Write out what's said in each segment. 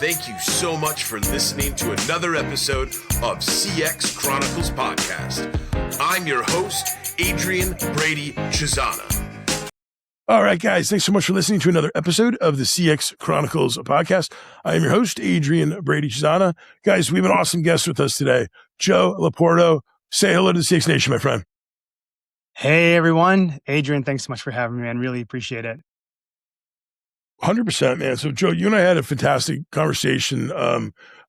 thank you so much for listening to another episode of CX Chronicles podcast. I'm your host, Adrian Brady Chisana. All right, guys, thanks so much for listening to another episode of the CX Chronicles podcast. I am your host, Adrian Brady Chisana. Guys, we have an awesome guest with us today, Joe Lepordo. Say hello to the CX Nation, my friend. Hey, everyone. Adrian, thanks so much for having me, man. Really appreciate it. 100%, man. So, Joe, you and I had a fantastic conversation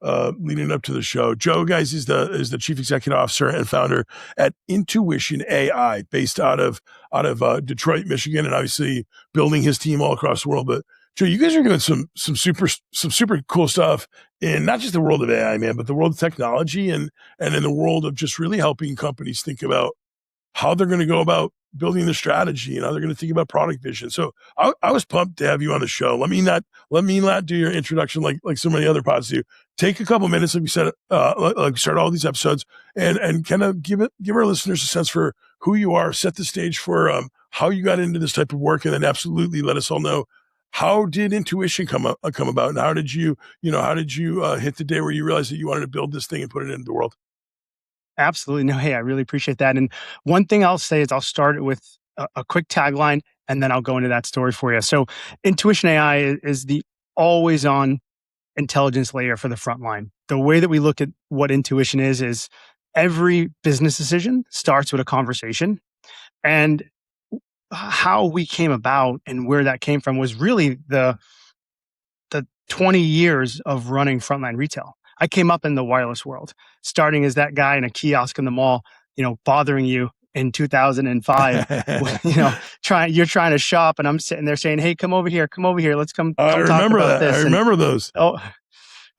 leading up to the show. Joe, guys, is the chief executive officer and founder at Intuition AI, based out of Detroit, Michigan, and obviously building his team all across the world. But Joe, you guys are doing some super cool stuff in not just the world of AI, man, but the world of technology and in the world of just really helping companies think about how they're going to go about building the strategy and how they're going to think about product vision. So I was pumped to have you on the show. Let me not do your introduction like so many other pods do. Take a couple minutes, like we said, like we start all these episodes, and kind of give our listeners a sense for who you are, set the stage for how you got into this type of work, and then absolutely let us all know, how did Intuition come about, and how did you hit the day where you realized that you wanted to build this thing and put it into the world? Absolutely. No, hey, I really appreciate that. And one thing I'll say is I'll start it with a quick tagline, and then I'll go into that story for you. So Intuition AI is the always-on intelligence layer for the frontline. The way that we look at what intuition is every business decision starts with a conversation. And how we came about and where that came from was really the 20 years of running frontline retail. I came up in the wireless world, starting as that guy in a kiosk in the mall, bothering you in 2005. You're trying to shop, and I'm sitting there saying, "Hey, come over here, let's come I talk remember about that. this." I remember those. Oh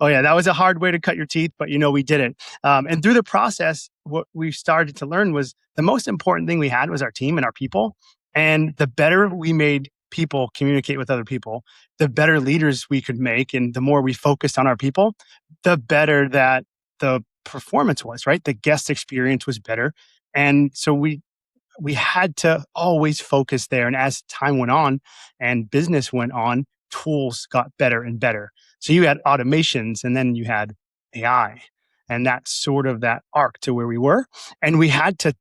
yeah, that was a hard way to cut your teeth, but we did it. And through the process, what we started to learn was the most important thing we had was our team and our people. And the better we made people communicate with other people, the better leaders we could make. And the more we focused on our people, the better that the performance was, right? The guest experience was better. And so we had to always focus there. And as time went on and business went on, tools got better and better. So you had automations, and then you had AI, and that's sort of that arc to where we were. And we had to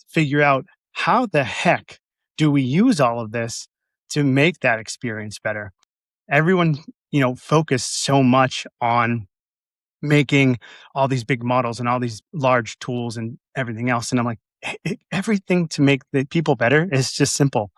figure out, how the heck do we use all of this to make that experience better? Everyone, focused so much on making all these big models and all these large tools and everything else. And I'm like, everything to make the people better is just simple.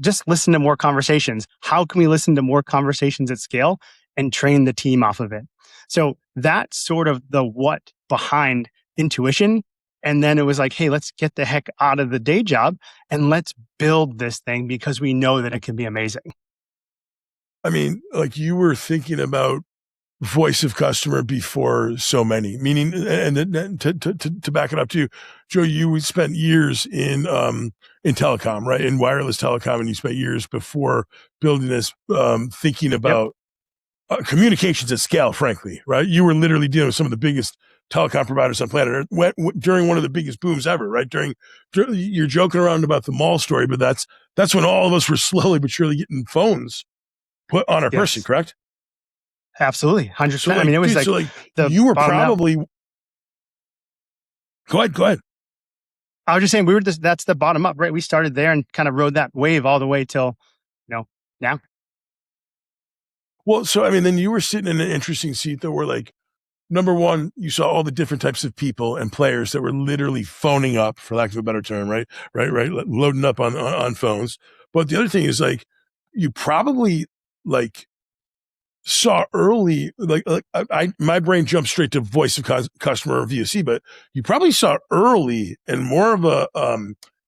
Just listen to more conversations. How can we listen to more conversations at scale and train the team off of it? So that's sort of the what behind Intuition. And then it was like, hey, let's get the heck out of the day job and let's build this thing, because we know that it can be amazing. I mean, like, you were thinking about voice of customer before so many, meaning, and to back it up to you, Joe, you spent years in telecom, right? In wireless telecom, and you spent years before building this, thinking about communications at scale, frankly, right? You were literally dealing with some of the biggest telecom providers on planet Earth during one of the biggest booms ever, right? You're joking around about the mall story, but that's when all of us were slowly but surely getting phones put on our person, correct? Absolutely. 100%. So, I mean, it was you were probably, go ahead. I was just saying, that's the bottom up, right? We started there and kind of rode that wave all the way till, now. Well, so, I mean, then you were sitting in an interesting seat though, where, like, number one, you saw all the different types of people and players that were literally phoning up, for lack of a better term, right? Loading up on phones. But the other thing is, like, you probably, like, saw early, my brain jumped straight to voice of customer or VOC, but you probably saw early in more of a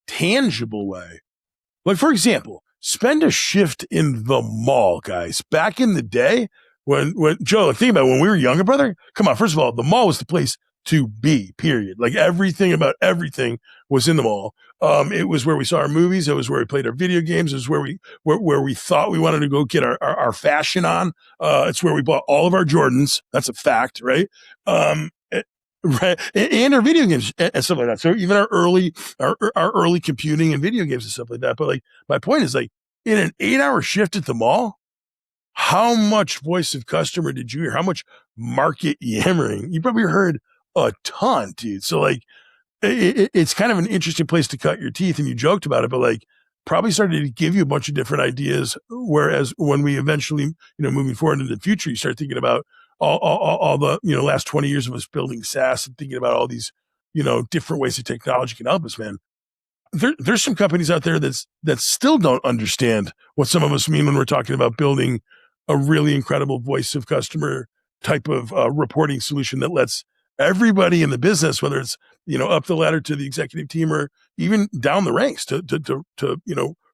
tangible way. Like, for example, spend a shift in the mall, guys. Back in the day, when Joe, think about it, when we were younger, brother, come on, first of all, the mall was the place to be, period. Like, everything about everything was in the mall. It was where we saw our movies. It was where we played our video games. It was where we thought we wanted to go get our fashion on. It's where we bought all of our Jordans. That's a fact, right? Right. And our video games and stuff like that. So even our early computing and video games and stuff like that. But, like, my point is, like, in an 8-hour shift at the mall, how much voice of customer did you hear? How much market yammering? You probably heard a ton, dude. So like, it's kind of an interesting place to cut your teeth, and you joked about it, but like probably started to give you a bunch of different ideas. Whereas when we eventually, moving forward into the future, you start thinking about all the, last 20 years of us building SaaS and thinking about all these, different ways that technology can help us, man. There's some companies out there that still don't understand what some of us mean when we're talking about building a really incredible voice of customer type of reporting solution that lets everybody in the business, whether it's up the ladder to the executive team or even down the ranks to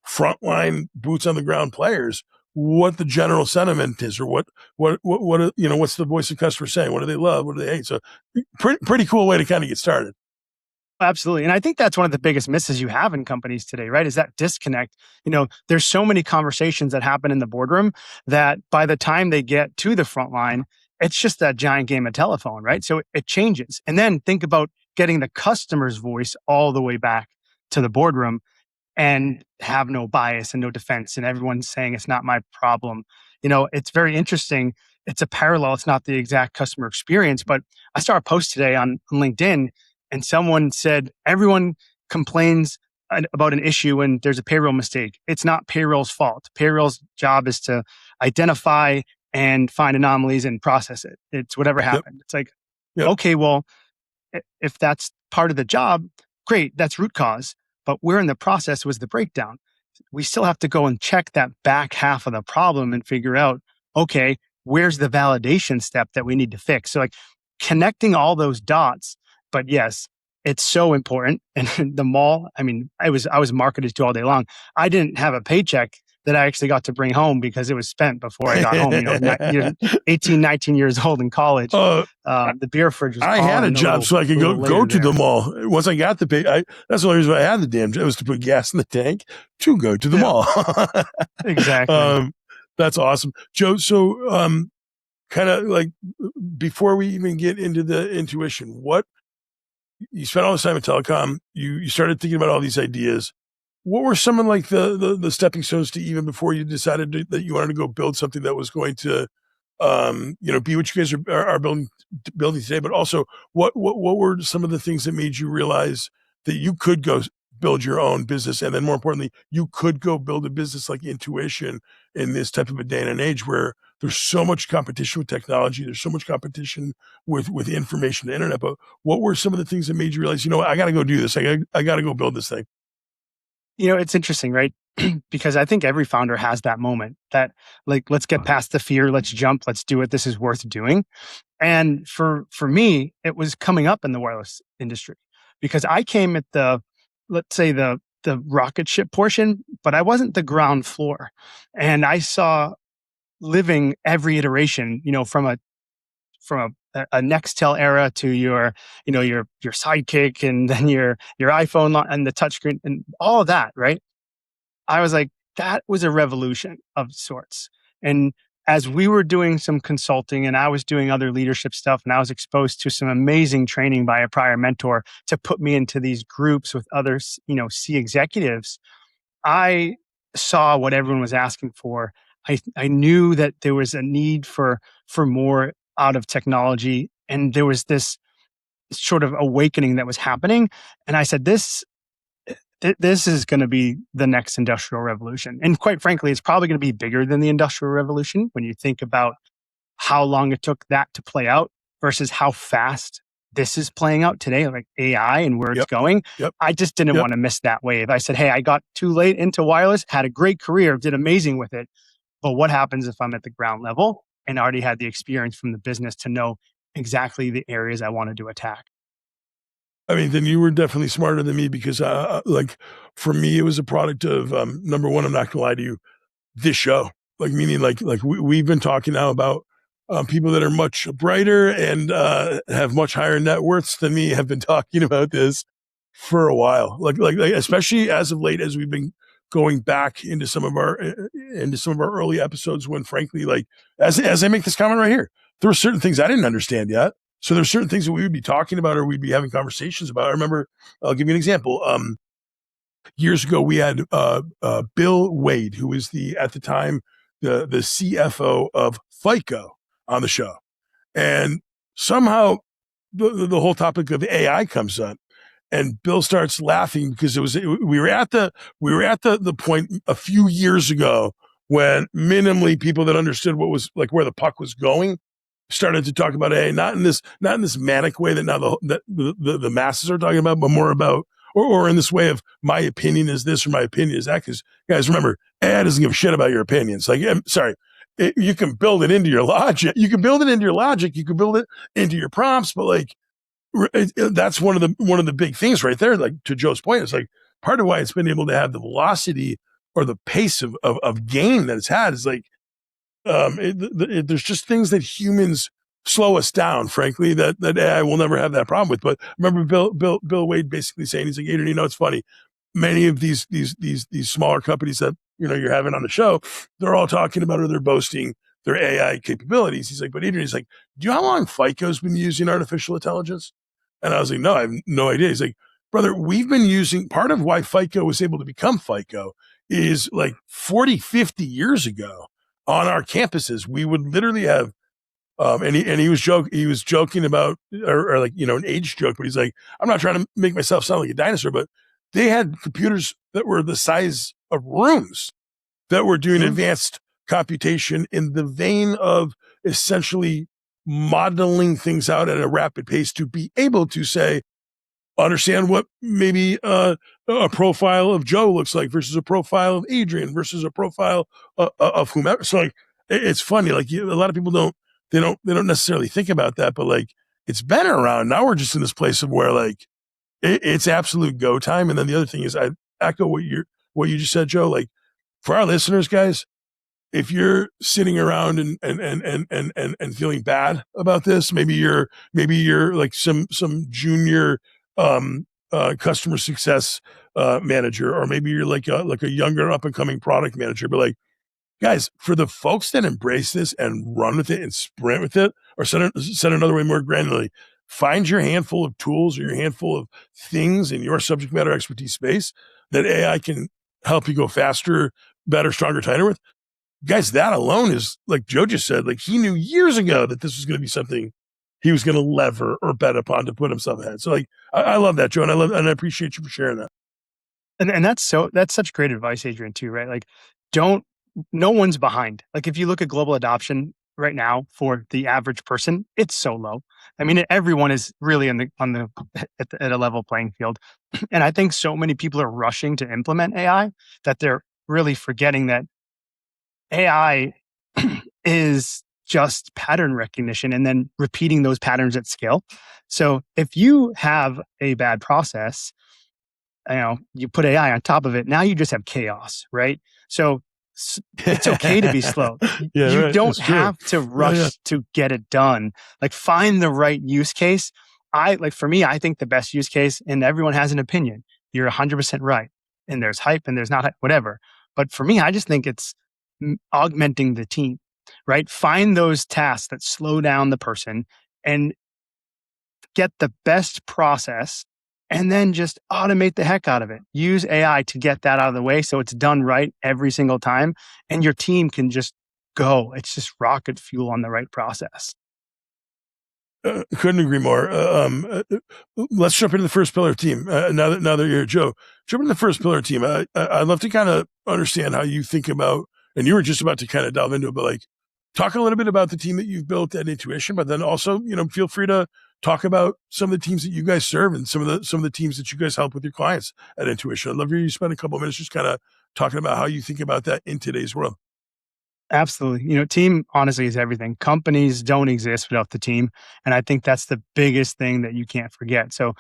frontline boots on the ground players, what the general sentiment is, or what what's the voice of customer saying? What do they love? What do they hate? So pretty cool way to kind of get started. Absolutely. And I think that's one of the biggest misses you have in companies today, right? Is that disconnect. There's so many conversations that happen in the boardroom that by the time they get to the front line, it's just that giant game of telephone, right? So it changes. And then think about getting the customer's voice all the way back to the boardroom and have no bias and no defense, and everyone's saying it's not my problem. It's very interesting. It's a parallel. It's not the exact customer experience, but I saw a post today on LinkedIn, and someone said everyone complains about an issue when there's a payroll mistake. It's not payroll's fault. Payroll's job is to identify and find anomalies and process it. It's whatever happened. Yep. It's like, yep. Okay, well, if that's part of the job, great, that's root cause. But where in the process was the breakdown? We still have to go and check that back half of the problem and figure out, okay, where's the validation step that we need to fix? So like connecting all those dots. But yes, it's so important. And the mall, I mean, I was marketed to all day long. I didn't have a paycheck that I actually got to bring home because it was spent before I got home. 18, 19 years old in college. The beer fridge was I had a job so I could go to the mall. Once I got the pay, that's the only reason I had the damn job, was to put gas in the tank to go to the mall. Exactly. That's awesome. Joe, so kind of like before we even get into the intuition, you spent all this time at telecom, you started thinking about all these ideas. What were some of like the stepping stones to even before you decided that you wanted to go build something that was going to, be what you guys are building today? But also, what were some of the things that made you realize that you could go build your own business, and then more importantly, you could go build a business like Intuition in this type of a day and an age where there's so much competition with technology, there's so much competition with information, the internet. But what were some of the things that made you realize, I got to go do this, I got to go build this thing? It's interesting, right? Because I think every founder has that moment that like, let's get past the fear, let's jump, let's do it. This is worth doing. And for me, it was coming up in the wireless industry because I came at let's say the rocket ship portion, but I wasn't the ground floor. And I saw living every iteration, from a Nextel era to your Sidekick, and then your iPhone and the touchscreen and all of that, right? I was like, that was a revolution of sorts. And as we were doing some consulting and I was doing other leadership stuff, and I was exposed to some amazing training by a prior mentor to put me into these groups with other, C executives, I saw what everyone was asking for. I knew that there was a need for more out of technology. And there was this sort of awakening that was happening. And I said, this is going to be the next industrial revolution. And quite frankly, it's probably going to be bigger than the industrial revolution when you think about how long it took that to play out versus how fast this is playing out today, like AI and where it's going. Yep. I just didn't want to miss that wave. I said, hey, I got too late into wireless, had a great career, did amazing with it. But what happens if I'm at the ground level and already had the experience from the business to know exactly the areas I wanted to attack? I mean, then you were definitely smarter than me because, like, for me, it was a product of number one. I'm not gonna lie to you, this show. Like, meaning, like we've been talking now about people that are much brighter and have much higher net worths than me have been talking about this for a while. Like especially as of late, as we've been going back into some of our early episodes, when frankly, like as I make this comment right here, there were certain things I didn't understand yet. So there's certain things that we would be talking about or we'd be having conversations about. I remember, I'll give you an example. Years ago, we had Bill Wade, who was at the time, the CFO of FICO on the show. And somehow the whole topic of AI comes up. And Bill starts laughing because we were at the point a few years ago when minimally people that understood what was like where the puck was going started to talk about AI, not in this manic way that now the masses are talking about, but more about or in this way of my opinion is this or my opinion is that. Because guys, remember, AI doesn't give a shit about your opinions. Like, I'm sorry. You can build it into your logic. You can build it into your prompts, but like that's one of the big things right there. Like to Joe's point, it's like part of why it's been able to have the velocity or the pace of gain that it's had is like there's just things that humans slow us down. Frankly, that AI will never have that problem with. But remember, Bill Wade basically saying he's like, Adrian, it's funny. Many of these smaller companies that you're having on the show, they're all talking about or they're boasting their AI capabilities. He's like, but Adrian, he's like, do you know how long FICO's been using artificial intelligence? And I was like, no, I have no idea. He's like, brother, we've been using part of why FICO was able to become FICO is like 40, 50 years ago on our campuses, we would literally have, he was joking about, or like, an age joke, but he's like, I'm not trying to make myself sound like a dinosaur, but they had computers that were the size of rooms that were doing advanced computation in the vein of essentially modeling things out at a rapid pace to be able to say, understand what maybe a profile of Joe looks like versus a profile of Adrian versus a profile of whomever. So like, it's funny. Like a lot of people don't necessarily think about that, but like it's been around. Now we're just in this place of where like it's absolute go time. And then the other thing is I echo what you just said, Joe, like for our listeners, guys, if you're sitting around and feeling bad about this, maybe you're like some junior customer success manager, or maybe you're like a younger up and coming product manager. But like, guys, for the folks that embrace this and run with it and sprint with it, or said another way more granularly, find your handful of tools or your handful of things in your subject matter expertise space that AI can help you go faster, better, stronger, tighter with. Guys, that alone is, like Joe just said, like he knew years ago that this was going to be something he was going to lever or bet upon to put himself ahead. So like, I love that, Joe. And I appreciate you for sharing that. And that's such great advice, Adrian, too, right? Like no one's behind. Like if you look at global adoption right now for the average person, it's so low. I mean, everyone is really at a level playing field. And I think so many people are rushing to implement AI that they're really forgetting that AI is just pattern recognition and then repeating those patterns at scale. So if you have a bad process, you put AI on top of it, now you just have chaos, right? So it's okay to be slow. You don't have to rush to get it done. Like find the right use case. For me, I think the best use case, and everyone has an opinion. You're 100% right. And there's hype and there's not hype, whatever. But for me, I just think it's augmenting the team, right? Find those tasks that slow down the person and get the best process and then just automate the heck out of it. Use AI to get that out of the way so it's done right every single time. And your team can just go. It's just rocket fuel on the right process. Couldn't agree more. Let's jump into the first pillar team. Now that you're here, Joe, jump into the first pillar team. I'd love to kind of understand how you think about, and you were just about to kind of delve into it, but like talk a little bit about the team that you've built at Intuition, but then also, feel free to talk about some of the teams that you guys serve and some of the teams that you guys help with your clients at Intuition. I'd love for you to spend a couple of minutes just kind of talking about how you think about that in today's world. Absolutely. Team honestly is everything. Companies don't exist without the team. And I think that's the biggest thing that you can't forget. So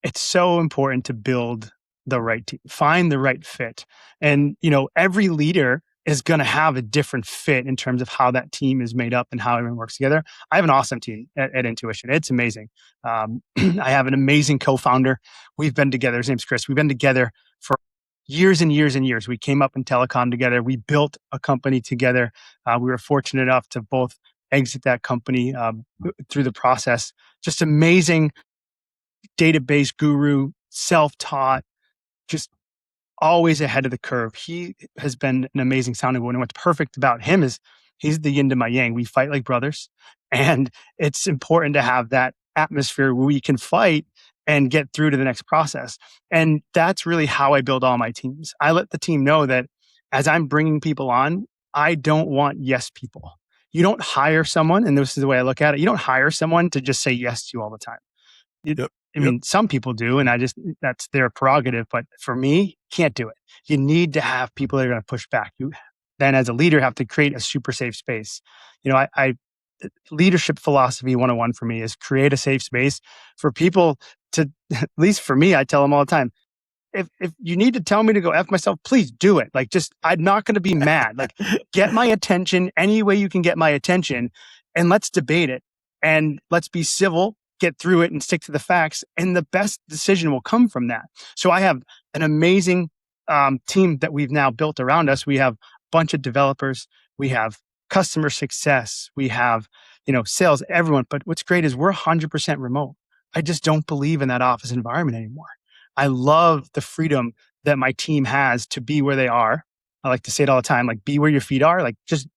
it's so important to build the right team, find the right fit. And, every leader is going to have a different fit in terms of how that team is made up and how everyone works together. I have an awesome team at Intuition. It's amazing. I have an amazing co-founder. We've been together. His name's Chris. We've been together for years and years and years. We came up in telecom together. We built a company together. We were fortunate enough to both exit that company through the process. Just amazing database guru, self-taught, just always ahead of the curve. He has been an amazing sounding board. And what's perfect about him is he's the yin to my yang. We fight like brothers. And it's important to have that atmosphere where we can fight and get through to the next process. And that's really how I build all my teams. I let the team know that as I'm bringing people on, I don't want yes people. You don't hire someone, and this is the way I look at it. You don't hire someone to just say yes to you all the time. Yep. I mean, some people do, and that's their prerogative. But for me, can't do it. You need to have people that are going to push back. You then, as a leader, have to create a super safe space. I leadership philosophy 101 for me is create a safe space for people to, at least for me, I tell them all the time, if you need to tell me to go F myself, please do it. Like, just, I'm not going to be mad. Like, get my attention any way you can get my attention, and let's debate it. And let's be civil, get through it, and stick to the facts. And the best decision will come from that. So I have an amazing team that we've now built around us. We have a bunch of developers. We have customer success. We have, sales, everyone. But what's great is we're 100% remote. I just don't believe in that office environment anymore. I love the freedom that my team has to be where they are. I like to say it all the time, like, be where your feet are, like just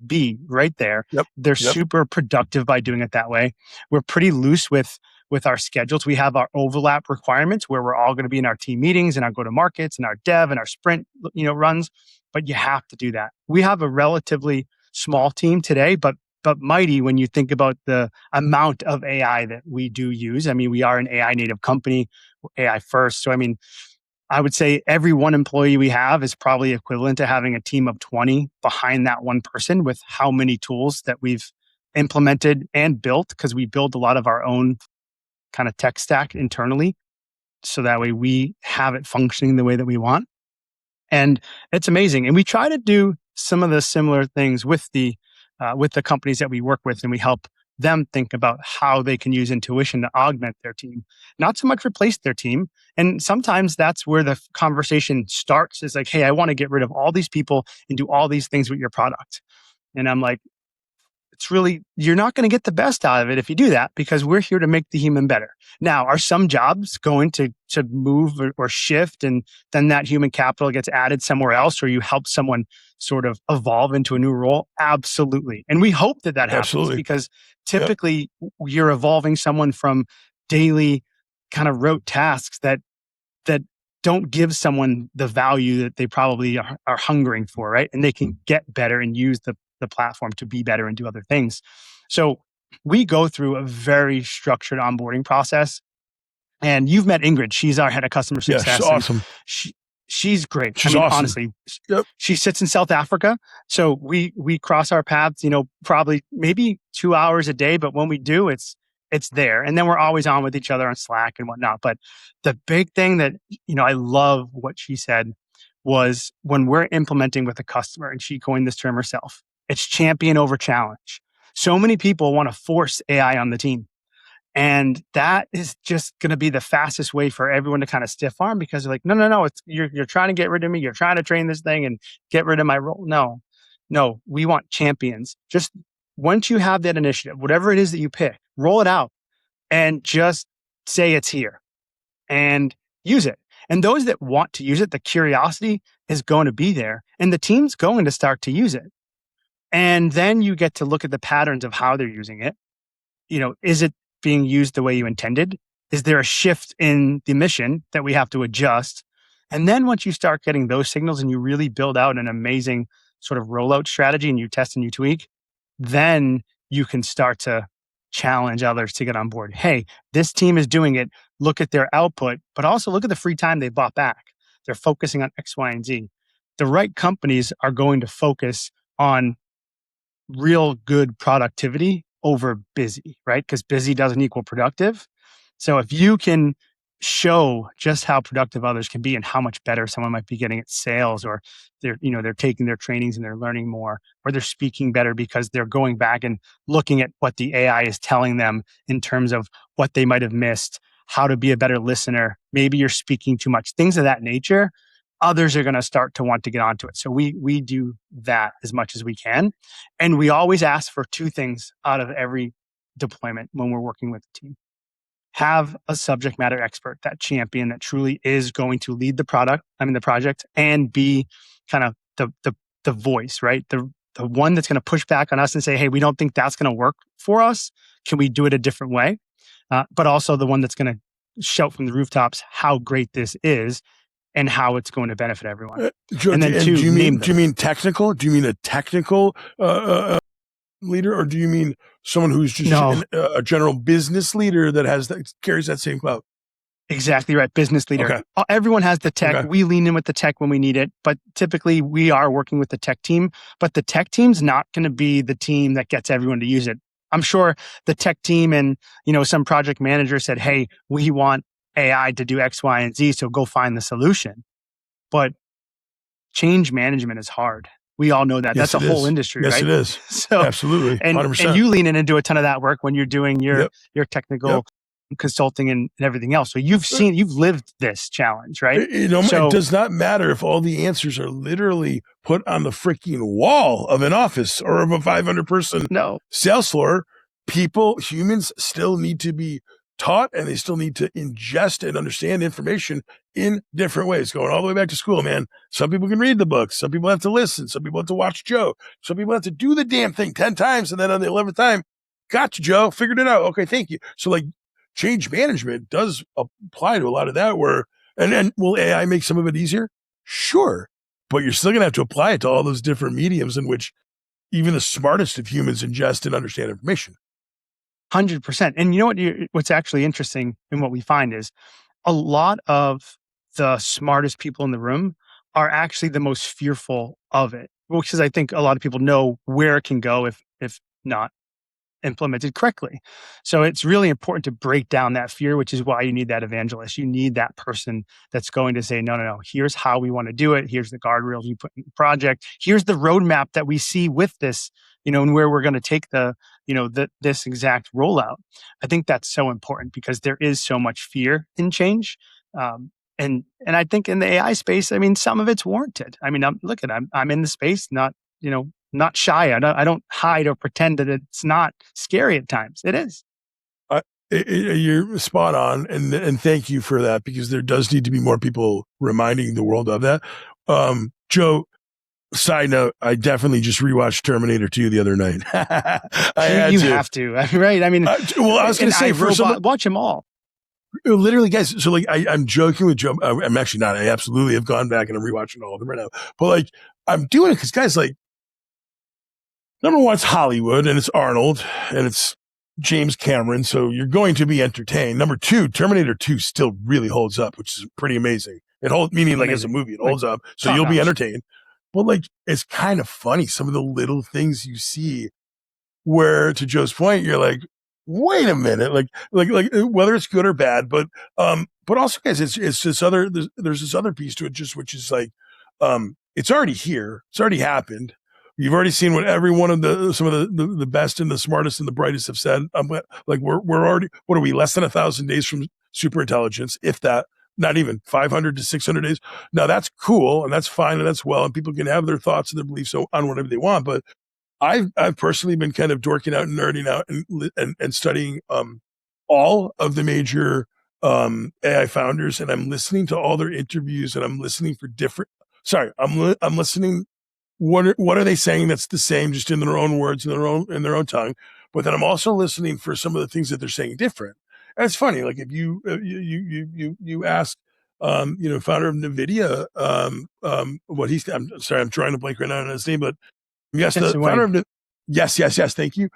be right there. Yep. They're super productive by doing it that way. We're pretty loose with our schedules. We have our overlap requirements where we're all going to be in our team meetings and our go-to-markets and our dev and our sprint, runs, but you have to do that. We have a relatively small team today, but mighty when you think about the amount of AI that we do use. I mean, we are an AI native company, AI first. So, I mean, I would say every one employee we have is probably equivalent to having a team of 20 behind that one person, with how many tools that we've implemented and built, because we build a lot of our own kind of tech stack internally. So that way we have it functioning the way that we want. And it's amazing. And we try to do some of the similar things with the companies that we work with, and we help them think about how they can use intuition to augment their team, not so much replace their team. And sometimes that's where the conversation starts, is like, hey, I want to get rid of all these people and do all these things with your product. And I'm like, it's really, you're not going to get the best out of it if you do that, because we're here to make the human better. Now, are some jobs going to move or shift, and then that human capital gets added somewhere else, or you help someone sort of evolve into a new role? Absolutely. And we hope that happens. Absolutely. Because typically you're evolving someone from daily kind of rote tasks that don't give someone the value that they probably are hungering for, right? And they can get better and use the platform to be better and do other things. So we go through a very structured onboarding process. And you've met Ingrid. She's our head of customer success. Yeah, she's awesome. She's great. She's awesome. Honestly, Yep. She sits in South Africa. So we cross our paths, probably maybe 2 hours a day. But when we do, it's there. And then we're always on with each other on Slack and whatnot. But the big thing that, I love what she said was, when we're implementing with a customer, and she coined this term herself, it's champion over challenge. So many people want to force AI on the team. And that is just going to be the fastest way for everyone to kind of stiff arm, because they're like, no, you're trying to get rid of me. You're trying to train this thing and get rid of my role. No, we want champions. Just once you have that initiative, whatever it is that you pick, roll it out and just say it's here and use it. And those that want to use it, the curiosity is going to be there, and the team's going to start to use it. And then you get to look at the patterns of how they're using it. Is it being used the way you intended? Is there a shift in the mission that we have to adjust? And then once you start getting those signals and you really build out an amazing sort of rollout strategy, and you test and you tweak, then you can start to challenge others to get on board. Hey, this team is doing it. Look at their output, but also look at the free time they bought back. They're focusing on X, Y, and Z. The right companies are going to focus on real good productivity over busy, right? Because busy doesn't equal productive. So if you can show just how productive others can be and how much better someone might be getting at sales, or they're taking their trainings and they're learning more, or they're speaking better because they're going back and looking at what the AI is telling them in terms of what they might have missed, how to be a better listener. Maybe you're speaking too much, things of that nature. Others are going to start to want to get onto it. So we do that as much as we can. And we always ask for two things out of every deployment when we're working with the team. have a subject matter expert, that champion that truly is going to lead the project, and be kind of the voice, right? The one that's going to push back on us and say, hey, we don't think that's going to work for us. Can we do it a different way? But also the one that's going to shout from the rooftops how great this is and how it's going to benefit everyone. Joe, and then do you mean technical? Do you mean a technical leader, or do you mean someone who's just a general business leader that carries that same clout? Exactly right. Business leader. Okay. Everyone has the tech. Okay. We lean in with the tech when we need it, but typically we are working with the tech team, but the tech team's not going to be the team that gets everyone to use it. I'm sure the tech team and, some project manager said, hey, we want AI to do X, Y, and Z, so go find the solution. But change management is hard. We all know that. Yes, that's a whole industry, right? Yes, it is. So, absolutely. 100%. And you lean in and do a ton of that work when you're doing your technical consulting and everything else. So you've lived this challenge, right? It does not matter if all the answers are literally put on the freaking wall of an office or of a 500-person sales floor. Humans still need to be taught, and they still need to ingest and understand information in different ways. Going all the way back to school, man. Some people can read the books. Some people have to listen. Some people have to watch Joe. Some people have to do the damn thing 10 times. And then on the 11th time, gotcha, Joe, figured it out. Okay, thank you. So change management does apply to a lot of that and will AI make some of it easier? Sure. But you're still going to have to apply it to all those different mediums in which even the smartest of humans ingest and understand information. 100%. And you know what's actually interesting and what we find is a lot of the smartest people in the room are actually the most fearful of it, because I think a lot of people know where it can go if not implemented correctly. So it's really important to break down that fear, which is why you need that evangelist. You need that person that's going to say, no, here's how we want to do it. Here's the guardrails you put in the project. Here's the roadmap that we see with this, and where we're going to take this exact rollout. I think that's so important because there is so much fear in change. And I think in the AI space, some of it's warranted. I'm in the space, not shy. I don't hide or pretend that it's not scary at times. It is. You're spot on, and thank you for that, because there does need to be more people reminding the world of that. Joe, side note, I definitely just rewatched Terminator 2 the other night. You have to, right? I was going to say, watch them all. Literally, guys. So I'm joking with Joe. I'm actually not. I absolutely have gone back and I'm rewatching all of them right now. But I'm doing it because, guys, number one, it's Hollywood and it's Arnold and it's James Cameron, so you're going to be entertained. Number two, Terminator 2 still really holds up, which is pretty amazing. Meaning as a movie, it holds up, so you'll be entertained. But it's kind of funny, some of the little things you see where, to Joe's point, you're like, wait a minute, whether it's good or bad, but also, guys, it's this there's this other piece to it, which is it's already here, it's already happened. You've already seen what every one of some of the best and the smartest and the brightest have said. We're already, what are we, less than 1,000 days from super intelligence, if that, not even 500 to 600 days. Now that's cool and that's fine and that's well, and people can have their thoughts and their beliefs on whatever they want. But I've personally been kind of dorking out and nerding out and studying all of the major AI founders, and I'm listening to all their interviews, and I'm listening for I'm listening. What are they saying that's the same, just in their own words, in their own tongue? But then I'm also listening for some of the things that they're saying different. And it's funny, if you ask, founder of NVIDIA, what he's, I'm sorry, I'm trying to blank right now on his name, but yes, the founder of yes, thank you.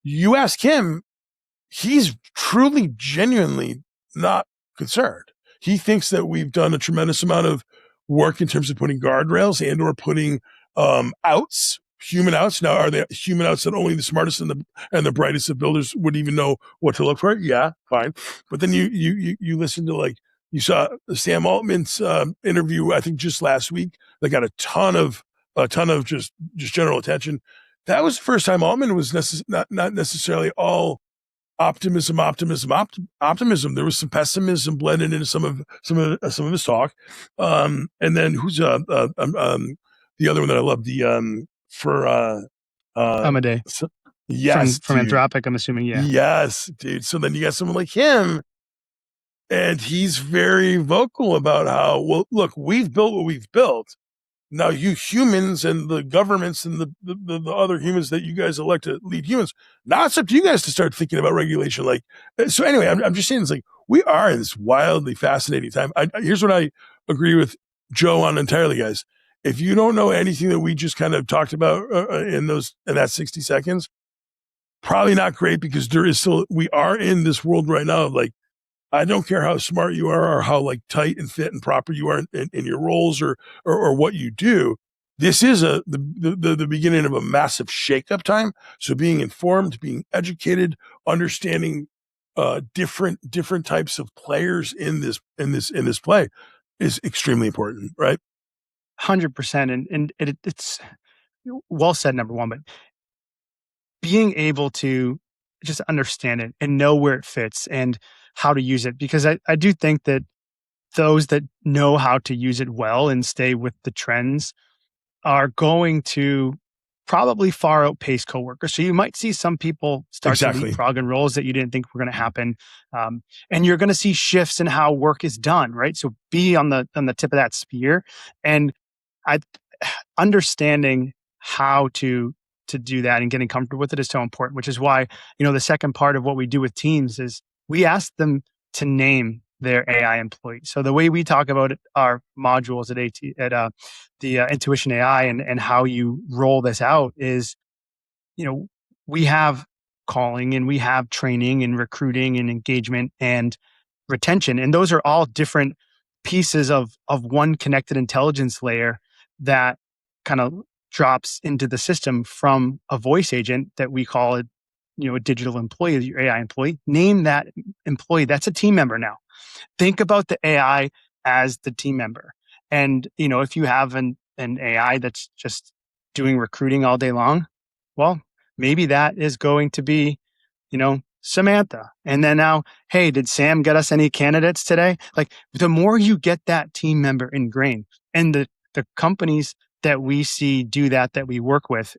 You ask him, he's truly, genuinely not concerned. He thinks that we've done a tremendous amount of work in terms of putting guardrails and or putting human outs. Now, are they human outs that only the smartest and the brightest of builders would even know what to look for? Yeah, fine. But then you listen to, you saw Sam Altman's interview, I think just last week, that got a ton of just general attention. That was the first time Altman was not necessarily all optimism. There was some pessimism blended into some of his talk. And then who's the other one that I love, Amadei. Yes, from Anthropic, I'm assuming. Yeah. Yes, dude. So then you got someone like him And he's very vocal about how, well, look, we've built what we've built. Now you humans and the governments and the other humans that you guys elect to lead humans, now it's up to you guys to start thinking about regulation. Like, so anyway, I'm just saying, it's like, we are in this wildly fascinating time. Here's what I agree with Joe on entirely, guys. If you don't know anything that we just kind of talked about in that 60 seconds, probably not great, because we are in this world right now of like, I don't care how smart you are or how like tight and fit and proper you are in your roles or what you do. This is the beginning of a massive shakeup time. So being informed, being educated, understanding different types of players in this play is extremely important, right? 100%. And it's well said, number one, but being able to just understand it and know where it fits and how to use it. Because I do think that those that know how to use it well and stay with the trends are going to probably far outpace coworkers. So you might see some people start to leapfrog in roles that you didn't think were going to happen. And you're going to see shifts in how work is done, right? So be on the tip of that spear. And understanding how to do that and getting comfortable with it is so important, which is why, the second part of what we do with teams is we ask them to name their AI employees. So the way we talk about our modules at the Intuition AI and how you roll this out is, we have calling and we have training and recruiting and engagement and retention. And those are all different pieces of one connected intelligence layer that kind of drops into the system from a voice agent that we call it, a digital employee, your AI employee. Name that employee. That's a team member now. Think about the AI as the team member. And, if you have an AI that's just doing recruiting all day long, well, maybe that is going to be, Samantha. And then now, hey, did Sam get us any candidates today? Like, the more you get that team member ingrained, and the companies that we see do that we work with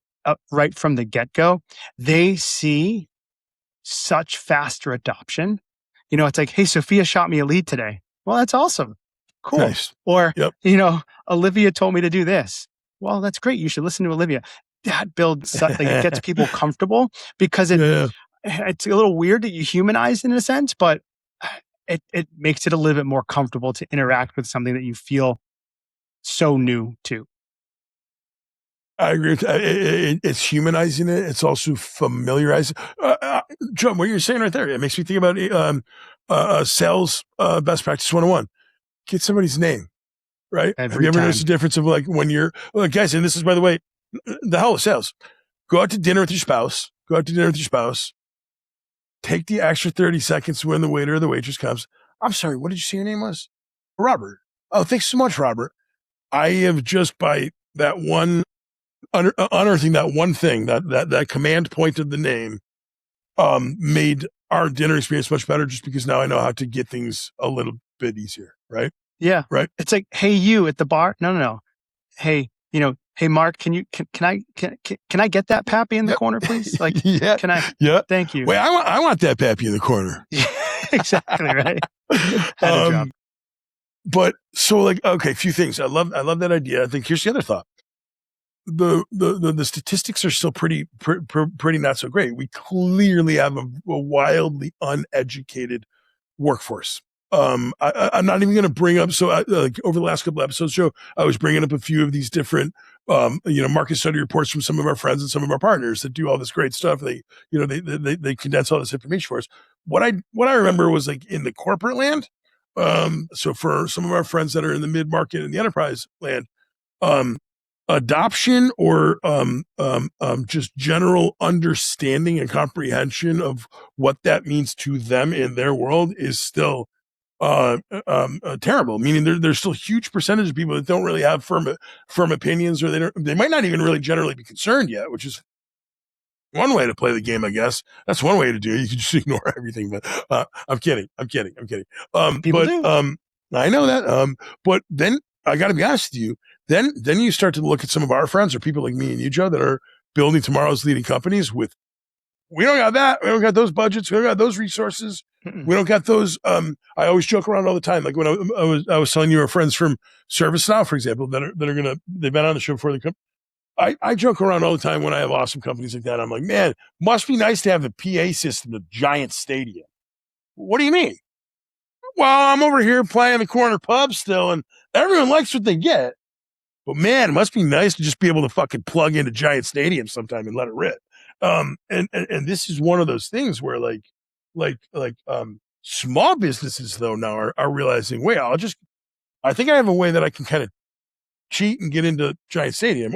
right from the get-go, they see such faster adoption. It's like, hey, Sophia shot me a lead today. Well, that's awesome. Cool. Nice. Or, Olivia told me to do this. Well, that's great. You should listen to Olivia. That builds something. It gets people comfortable because it's a little weird that you humanize in a sense, but it makes it a little bit more comfortable to interact with something that you feel so new to. I agree with that. It's humanizing it. It's also familiarizing. John, what you're saying right there, it makes me think about sales best practice 101. Get somebody's name, right? Have you ever noticed the difference of like when you're, guys, and this is, by the way, the hell of sales. Go out to dinner with your spouse. Take the extra 30 seconds when the waiter or the waitress comes. I'm sorry, what did you say your name was? Robert. Oh, thanks so much, Robert. I have just, by that one, unearthing that one thing, that command point of the name, made our dinner experience much better, just because now I know how to get things a little bit easier, right? Yeah. Right. It's like, hey, you at the bar. No. Hey, hey, Mark, can I get that pappy in the corner, please? Like, yeah. Can I? Yeah. Thank you. Wait, I want that pappy in the corner. Exactly right. Had a job. But so, like, okay, a few things. I love that idea. I think here's the other thought. The statistics are still pretty not so great. We clearly have a wildly uneducated workforce. I'm not even going to bring up. So, like, over the last couple of episodes, Joe, I was bringing up a few of these different, market study reports from some of our friends and some of our partners that do all this great stuff. They condense all this information for us. What I remember was, like, in the corporate land. So for some of our friends that are in the mid market and the enterprise land, adoption or just general understanding and comprehension of what that means to them in their world is still terrible. Meaning there's still a huge percentage of people that don't really have firm opinions, or they might not even really generally be concerned yet, which is one way to play the game, I guess. That's one way to do it. You can just ignore everything. But I'm kidding. People do. I know that. But then I got to be honest with you. Then you start to look at some of our friends or people like me and you, Joe, that are building tomorrow's leading companies with, we don't got that. We don't got those budgets. We don't got those resources. Mm-mm. We don't got those. I always joke around all the time. Like when I was telling you our friends from ServiceNow, for example, they've been on the show before. I joke around all the time when I have awesome companies like that. I'm like, man, must be nice to have a PA system at Giant Stadium. What do you mean? Well, I'm over here playing the corner pub still, and everyone likes what they get. But man, it must be nice to just be able to fucking plug into Giant Stadium sometime and let it rip. And this is one of those things where small businesses though now are realizing, wait, I think I have a way that I can kind of cheat and get into Giant Stadium,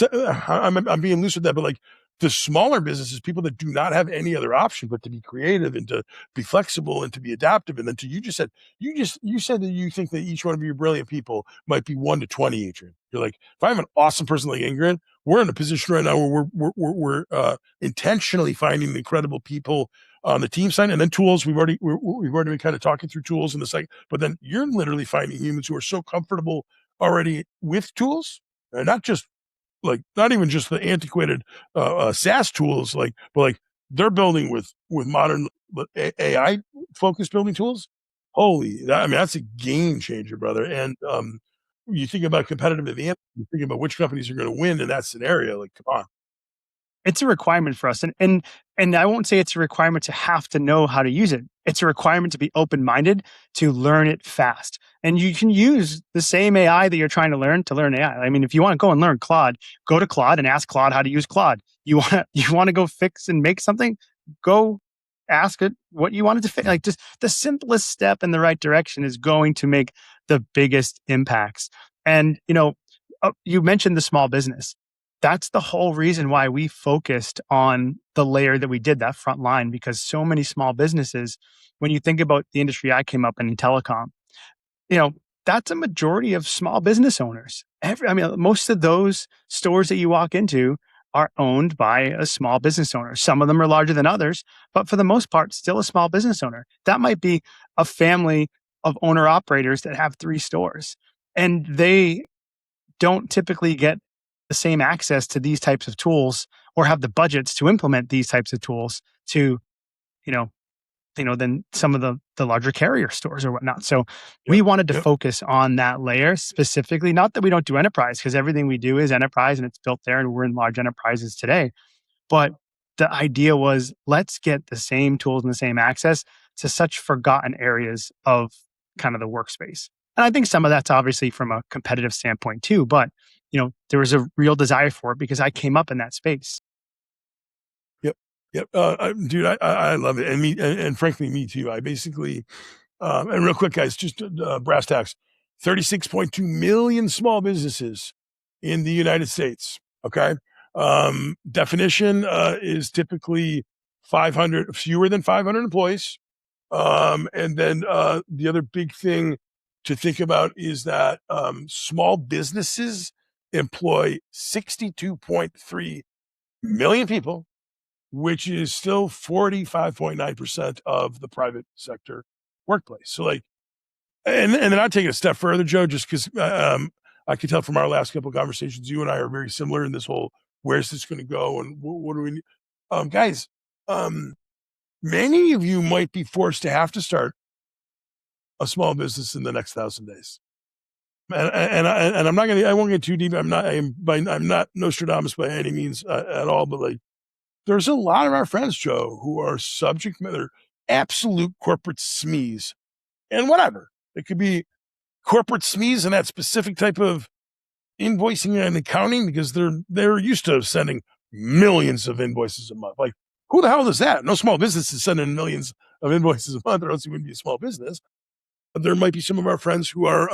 I'm being loose with that, but like the smaller businesses, people that do not have any other option but to be creative and to be flexible and to be adaptive. And then you said that you think that each one of your brilliant people might be 1 to 20, Adrian. You're like, if I have an awesome person like Ingrid, we're in a position right now where we're intentionally finding incredible people on the team side, and then tools. We've already been kind of talking through tools in the site, but then you're literally finding humans who are so comfortable already with tools, and not even just the antiquated SaaS tools, but like they're building with modern AI focused building tools. That's a game changer, brother. And you think about competitive advantage, you think about which companies are going to win in that scenario. Like, come on. It's a requirement for us. And I won't say it's a requirement to have to know how to use it. It's a requirement to be open-minded, to learn it fast. And you can use the same AI that you're trying to learn AI. I mean, if you want to go and learn Claude, go to Claude and ask Claude how to use Claude. You want to go fix and make something, go ask it what you wanted to fix. Like, just the simplest step in the right direction is going to make the biggest impacts. And, you mentioned the small business. That's the whole reason why we focused on the layer that we did, that front line, because so many small businesses, when you think about the industry I came up in telecom, you know, that's a majority of small business owners. Most of those stores that you walk into are owned by a small business owner. Some of them are larger than others, but for the most part, still a small business owner. That might be a family of owner operators that have 3 stores, and they don't typically get the same access to these types of tools or have the budgets to implement these types of tools to, you know, than some of the larger carrier stores or whatnot. So we wanted to focus on that layer specifically. Not that we don't do enterprise, because everything we do is enterprise and it's built there, and we're in large enterprises today. But the idea was, let's get the same tools and the same access to such forgotten areas of kind of the workspace. And I think some of that's obviously from a competitive standpoint too, but there was a real desire for it because I came up in that space. Yep. Dude, I love it. And frankly, me too. I basically, and real quick, guys, just brass tacks, 36.2 million small businesses in the United States. Okay. Definition is typically fewer than 500 employees. And then the other big thing to think about is that small businesses employ 62.3 million people, which is still 45.9% of the private sector workplace. So and then I'd take it a step further, Joe, just because I could tell from our last couple of conversations, you and I are very similar in this whole, where's this going to go? And what do we need? Guys, many of you might be forced to have to start a small business in the next 1,000 days. And I won't get too deep. I'm not Nostradamus by any means at all, but there's a lot of our friends, Joe, who are subject matter absolute corporate SMEs, and whatever. It could be corporate SMEs in that specific type of invoicing and accounting, because they're used to sending millions of invoices a month. Like, who the hell does that? No small business is sending millions of invoices a month, or else it wouldn't be a small business. There might be some of our friends who are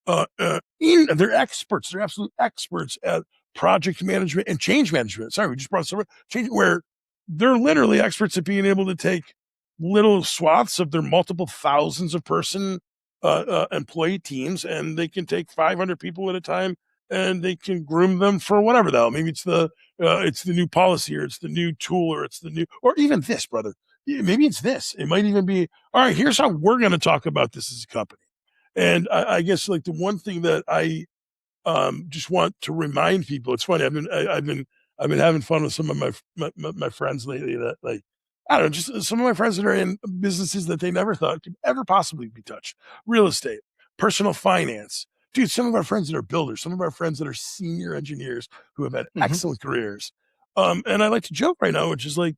they're experts. They're absolute experts at project management and change management. Sorry, we just brought some change, where they're literally experts at being able to take little swaths of their multiple thousands of person employee teams, and they can take 500 people at a time, and they can groom them for whatever the hell. Maybe it's the new policy, or it's the new tool, or it's the new, or even this, brother. Maybe it's this. It might even be, all right, here's how we're going to talk about this as a company. And I guess the one thing that I just want to remind people, it's funny. I've been having fun with some of my friends lately that I don't know, just some of my friends that are in businesses that they never thought could ever possibly be touched. Real estate, personal finance. Dude, some of our friends that are builders, some of our friends that are senior engineers who have had excellent careers. And I like to joke right now, which is like,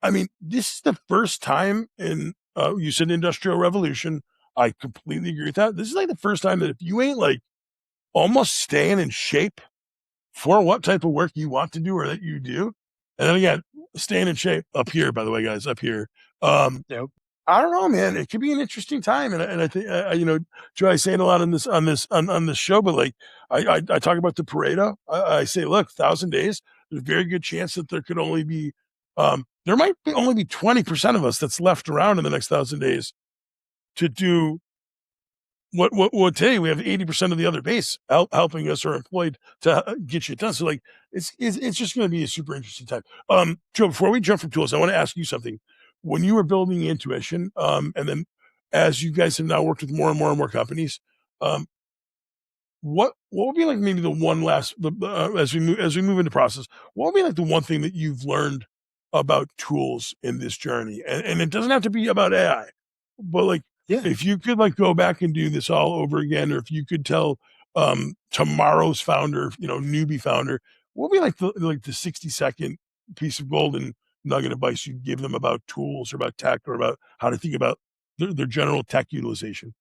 I mean, this is the first time in, you said industrial revolution. I completely agree with that. This is like the first time that if you ain't like almost staying in shape for what type of work you want to do or that you do. And then again, staying in shape up here, by the way, guys, up here. Yep. I don't know, man. It could be an interesting time, and I think you know, Joe, I say it a lot on this show, but like I talk about the Pareto. I say, look, 1,000 days. There's a very good chance that there could only be there might be only be 20% of us that's left around in the next 1,000 days to do what today we have 80% of the other base helping us or employed to get shit done. So like it's just going to be a super interesting time. Joe, before we jump from tools, I want to ask you something. When you were building Intuition, and then as you guys have now worked with more and more and more companies, what would be like maybe the one last as we move into process, what would be like the one thing that you've learned about tools in this journey? And it doesn't have to be about AI, but like if you could like go back and do this all over again, or if you could tell tomorrow's founder, you know, newbie founder, what would be like the 60-second piece of golden nugget advice you'd give them about tools or about tech or about how to think about their general tech utilization?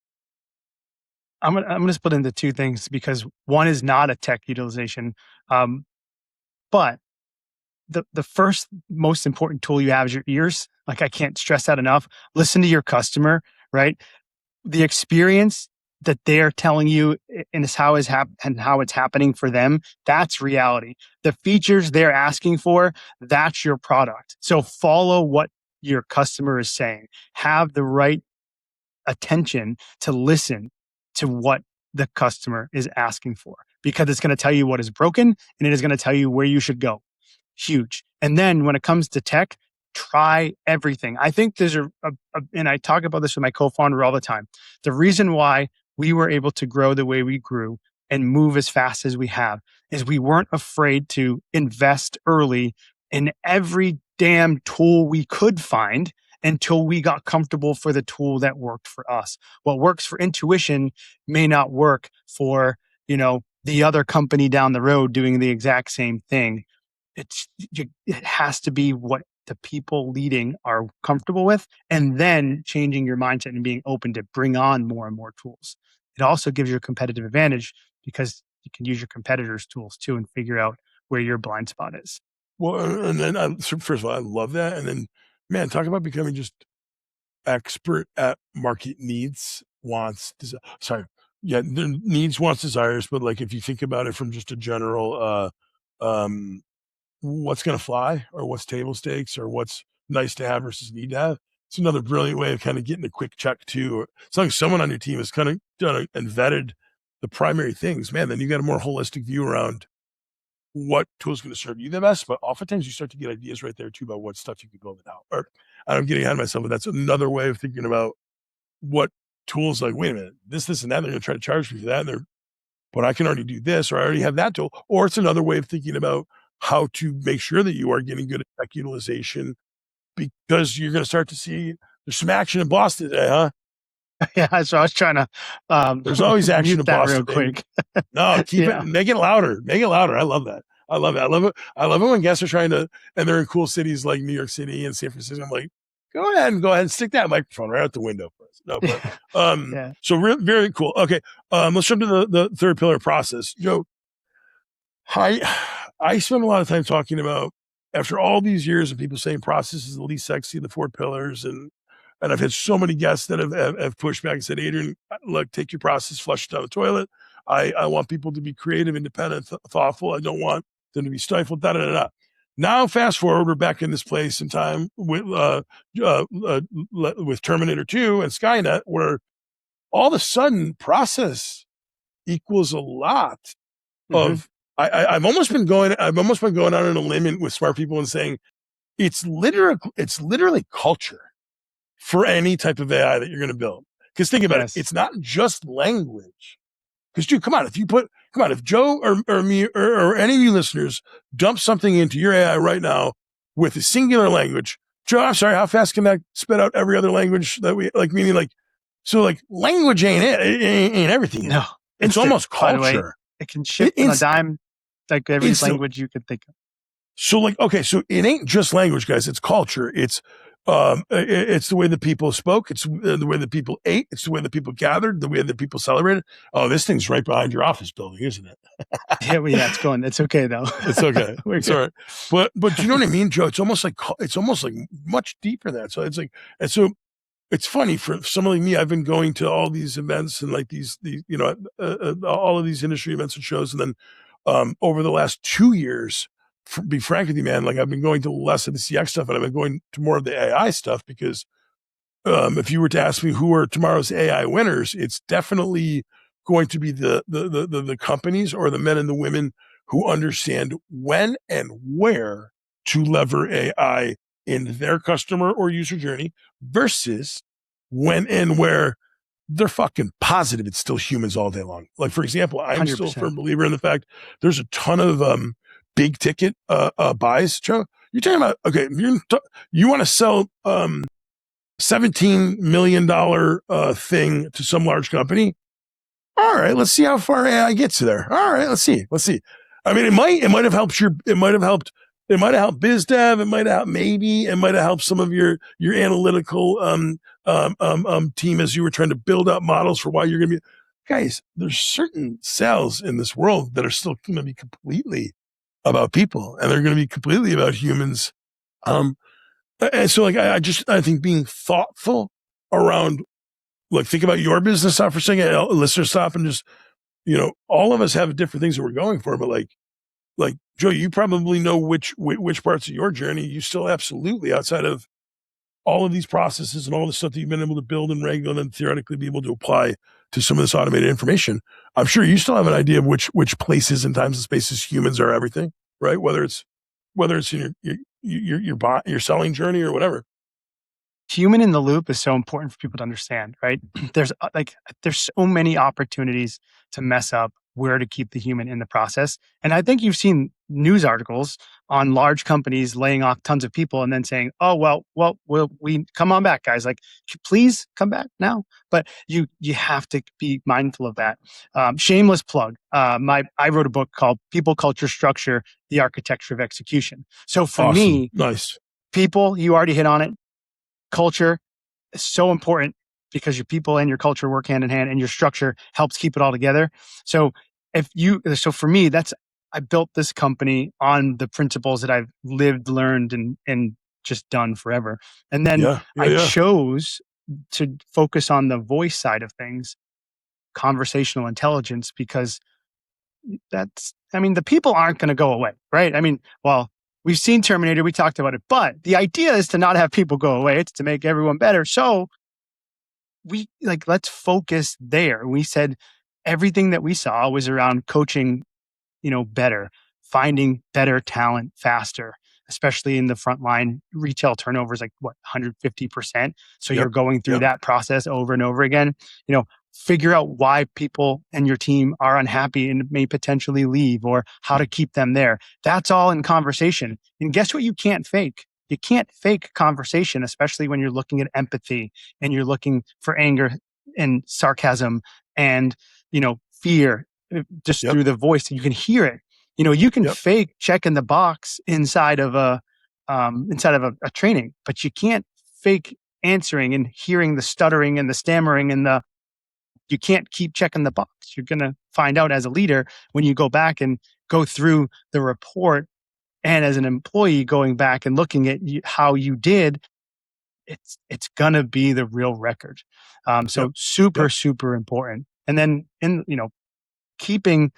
I'm gonna split into two things because one is not a tech utilization, but the first most important tool you have is your ears. Like I can't stress that enough. Listen to your customer, right? The experience that they're telling you and how it's happening for them, that's reality. The features they're asking for, that's your product. So follow what your customer is saying. Have the right attention to listen to what the customer is asking for, because it's going to tell you what is broken and it is going to tell you where you should go. Huge. And then when it comes to tech, try everything. I think there's and I talk about this with my co-founder all the time. The reason why we were able to grow the way we grew and move as fast as we have is we weren't afraid to invest early in every damn tool we could find until we got comfortable for the tool that worked for us. What works for Intuition may not work for, you know, the other company down the road doing the exact same thing. It has to be what the people leading are comfortable with, and then changing your mindset and being open to bring on more and more tools. It also gives you a competitive advantage because you can use your competitors' tools too and figure out where your blind spot is. Well, and then so first of all, I love that. And then, man, talk about becoming just expert at market needs, wants, needs, wants, desires. But like, if you think about it from just a general, what's going to fly or what's table stakes or what's nice to have versus need to have. It's another brilliant way of kind of getting a quick check too. As long as someone on your team has kind of done and vetted the primary things, man, then you got a more holistic view around what tool is going to serve you the best. But oftentimes you start to get ideas right there too about what stuff you could build it out. Or I'm getting ahead of myself, but that's another way of thinking about what tools. Like, wait a minute, this, and that. They're going to try to charge me for that. But I can already do this, or I already have that tool. Or it's another way of thinking about how to make sure that you are getting good at tech utilization, because you're going to start to see there's some action in Boston today, huh? Yeah, so I was trying to. There's always action in Boston. Real quick. No, keep it. Make it louder. Make it louder. I love that. I love it. I love it. I love it when guests are trying to, and they're in cool cities like New York City and San Francisco. I'm like, go ahead and stick that microphone right out the window for us. No, but so very cool. Okay, let's jump to the third pillar process. Joe, I spend a lot of time talking about, after all these years of people saying process is the least sexy of the four pillars, and I've had so many guests that have pushed back and said, Adrian, look, take your process, flush it down the toilet. I want people to be creative, independent, thoughtful. I don't want them to be stifled. Da da da da. Now, fast forward, we're back in this place in time with Terminator 2 and Skynet, where all of a sudden process equals a lot of. I've almost been going out on a limb with smart people and saying it's literally culture for any type of AI that you're going to build. Because think about it, it's not just language. Because dude, come on, if Joe or me or any of you listeners dump something into your AI right now with a singular language, Joe, I'm sorry, how fast can that spit out every other language that we like? Meaning, like, so like language ain't it? It ain't everything. No, It's instant, almost by the way. culture. It can shift on a dime, like every Instant. language you could think of. So like, okay, so it ain't just language, guys. It's culture. It's the way that people spoke. It's the way that people ate. It's the way that people gathered. The way that people celebrated. Oh, this thing's right behind your office building, isn't it? Yeah, it's going. It's okay though. It's okay. It's all right. But you know what I mean, Joe? It's almost like much deeper than that. So it's like, and so it's funny for someone like me. I've been going to all these events and like these you know all of these industry events and shows, and then over the last 2 years. Be frank with you, man, like I've been going to less of the CX stuff and I've been going to more of the AI stuff because if you were to ask me who are tomorrow's AI winners, it's definitely going to be the companies or the men and the women who understand when and where to lever AI in their customer or user journey versus when and where they're fucking positive it's still humans all day long. Like, for example, I'm 100%. still a firm believer in the fact there's a ton of big ticket buys, Joe. You're talking about, okay, you want to sell $17 million thing to some large company. All right, let's see how far AI gets you there. All right, let's see. I mean, it might have helped biz dev. It might have helped some of your analytical team as you were trying to build up models for why you're going to be. Guys, there's certain sales in this world that are still going to be completely about people, and they're going to be completely about humans. And so, like, I think being thoughtful around, like, think about your business. Stop for a second, listener, stop and just, all of us have different things that we're going for, but like Joe, you probably know which parts of your journey you still absolutely outside of all of these processes and all the stuff that you've been able to build and regulate and theoretically be able to apply to some of this automated information. I'm sure you still have an idea of which places and times and spaces humans are everything, right? Whether it's in your selling journey or whatever. Human in the loop is so important for people to understand, right? There's so many opportunities to mess up where to keep the human in the process. And I think you've seen news articles on large companies laying off tons of people and then saying, oh, well, we come on back, guys. Like, please come back now. But you have to be mindful of that. Shameless plug. I wrote a book called People, Culture, Structure, The Architecture of Execution. So for Awesome. me, Nice. people, you already hit on it. Culture is so important because your people and your culture work hand in hand, and your structure helps keep it all together. So for me, I built this company on the principles that I've lived, learned, and just done forever. And then I chose to focus on the voice side of things, conversational intelligence, because the people aren't going to go away, right? We've seen Terminator, we talked about it, but the idea is to not have people go away. It's to make everyone better. So let's focus there. We said everything that we saw was around coaching, better, finding better talent faster, especially in the frontline. Retail turnover is 150%. So you're going through that process over and over again. Figure out why people and your team are unhappy and may potentially leave, or how to keep them there. That's all in conversation. And guess what? You can't fake. You can't fake conversation, especially when you're looking at empathy and you're looking for anger and sarcasm and, fear just through the voice. You can hear it. You can fake checking the box inside of a training, but you can't fake answering and hearing the stuttering and the stammering and you can't keep checking the box. You're going to find out as a leader when you go back and go through the report, and as an employee going back and looking at how you did, it's going to be the real record. Super important. And then keeping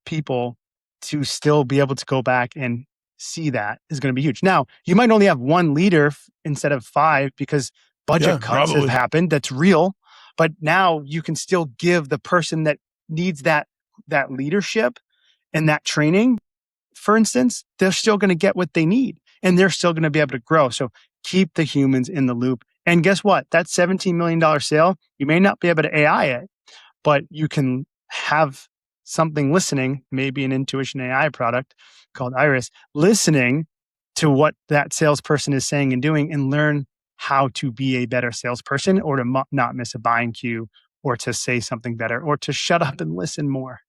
people to still be able to go back and see that is going to be huge. Now, you might only have one leader instead of 5 because budget cuts have happened. That's real. But now you can still give the person that needs that leadership and that training, for instance, they're still going to get what they need and they're still going to be able to grow. So keep the humans in the loop. And guess what? That $17 million sale, you may not be able to AI it, but you can have something listening, maybe an intuition AI product called Iris, listening to what that salesperson is saying and doing, and learn how to be a better salesperson, or to not miss a buying cue, or to say something better, or to shut up and listen more.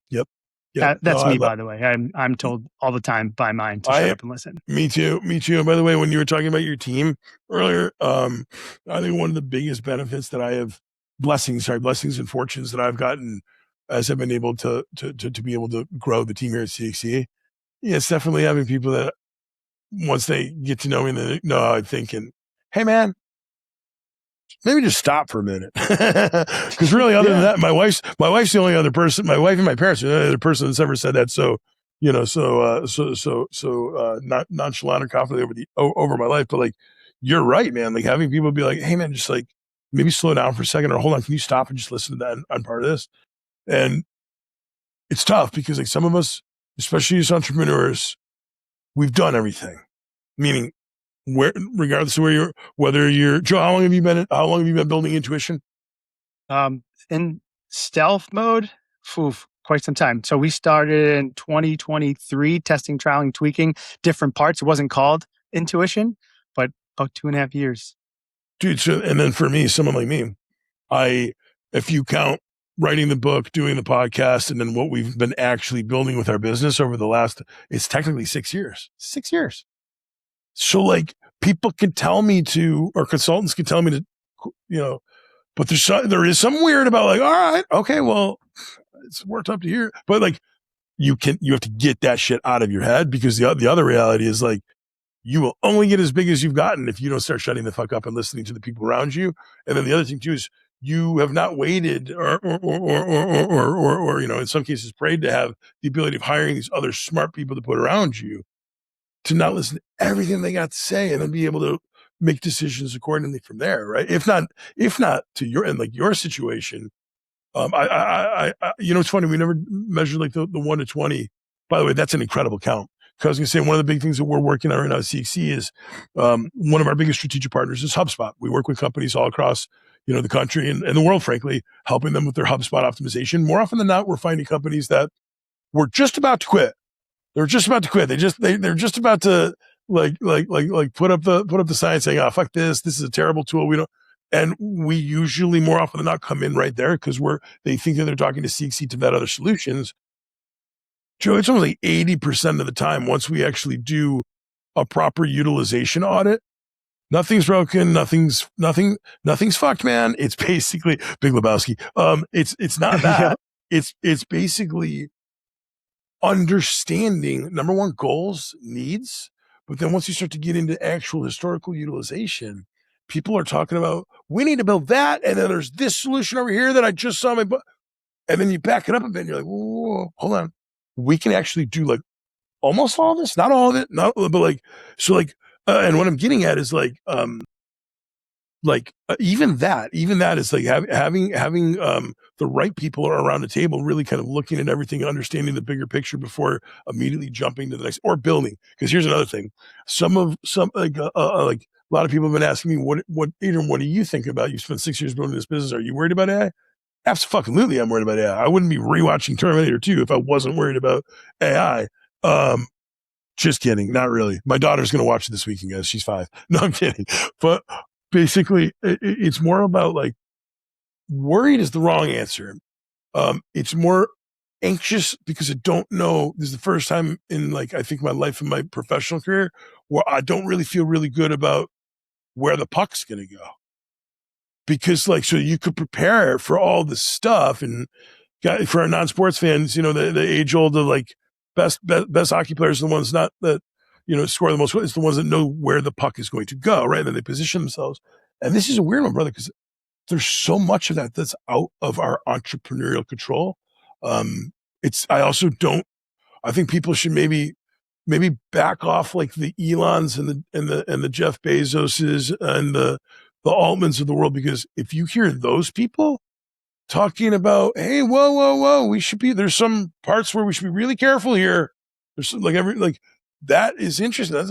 Yep. Yep. That's me, by the way. I'm told all the time by mine to shut up and listen. Me too. And by the way, when you were talking about your team earlier, I think one of the biggest benefits that I have, blessings and fortunes that I've gotten as I've been able to be able to grow the team here at CXC. Yeah, it's definitely having people that once they get to know me, they know I'm thinking, hey man, maybe just stop for a minute. Because really, other than that, my wife's the only other person. My wife and my parents are the only other person that's ever said that. So, not nonchalant or confident over my life. But like, you're right, man. Like having people be like, hey man, just like maybe slow down for a second, or hold on, can you stop and just listen to that? I'm part of this. And it's tough because like some of us, especially as entrepreneurs, we've done everything. Meaning, regardless of whether you're Joe, how long have you been building intuition? In stealth mode, quite some time. So we started in 2023, testing, trialing, tweaking different parts. It wasn't called intuition, but about 2.5 years. Dude, so, and then for me, someone like me, if you count writing the book, doing the podcast, and then what we've been actually building with our business over the last, it's technically 6 years. 6 years. So like people can tell me to, or consultants can tell me to, but there is some weird about like, all right, okay, well, it's worked up to here. But like you have to get that shit out of your head, because the other reality is like, you will only get as big as you've gotten if you don't start shutting the fuck up and listening to the people around you. And then the other thing too is you have not waited or in some cases prayed to have the ability of hiring these other smart people to put around you to not listen to everything they got to say and then be able to make decisions accordingly from there. Right. If not to your situation. It's funny. We never measured like the 1 to 20. By the way, that's an incredible count. Because I was going to say, one of the big things that we're working on right now at CXC is one of our biggest strategic partners is HubSpot. We work with companies all across, the country and the world, frankly, helping them with their HubSpot optimization. More often than not, we're finding companies that were just about to quit. They're just about to quit. They're just about to like put up the sign saying, "Oh, fuck this. This is a terrible tool. We don't." And we usually more often than not come in right there because they think that they're talking to CXC to vet other solutions. Joe, it's almost like 80% of the time, once we actually do a proper utilization audit, nothing's broken, nothing's fucked, man. It's basically Big Lebowski. It's not that. It's basically understanding, number one, goals, needs, but then once you start to get into actual historical utilization, people are talking about, we need to build that, and then there's this solution over here that I just saw and then you back it up a bit and you're like, whoa, hold on. We can actually do like almost all of this, not all of it, but like, so like, and what I'm getting at is even that is like having the right people around the table, really kind of looking at everything, understanding the bigger picture before immediately jumping to the next or building. Because here's another thing: some a lot of people have been asking me, what Adrian, what do you think about? You spent 6 years building this business. Are you worried about AI? Absolutely, I'm worried about AI. I wouldn't be rewatching Terminator 2 if I wasn't worried about AI. Just kidding, not really. My daughter's going to watch it this weekend, guys. She's 5. No, I'm kidding. But basically, it's more about like worried is the wrong answer. It's more anxious because I don't know. This is the first time in like I think my life and my professional career where I don't really feel really good about where the puck's going to go. Because like, so you could prepare for all this stuff, and for our non-sports fans, the age old of like best hockey players are the ones not that, score the most. It's the ones that know where the puck is going to go, right? And then they position themselves. And this is a weird one, brother, because there's so much of that that's out of our entrepreneurial control. I think people should maybe back off like the Elons and the Jeff Bezoses and the Altmans of the world, because if you hear those people talking about, hey, whoa, there's some parts where we should be really careful here. There's that is interesting. That's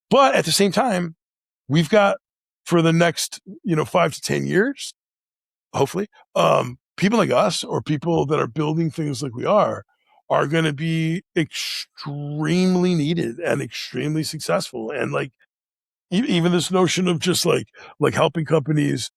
but at the same time, we've got for the next, 5 to 10 years, hopefully, people like us or people that are building things like we are are going to be extremely needed and extremely successful. And like, even this notion of just like helping companies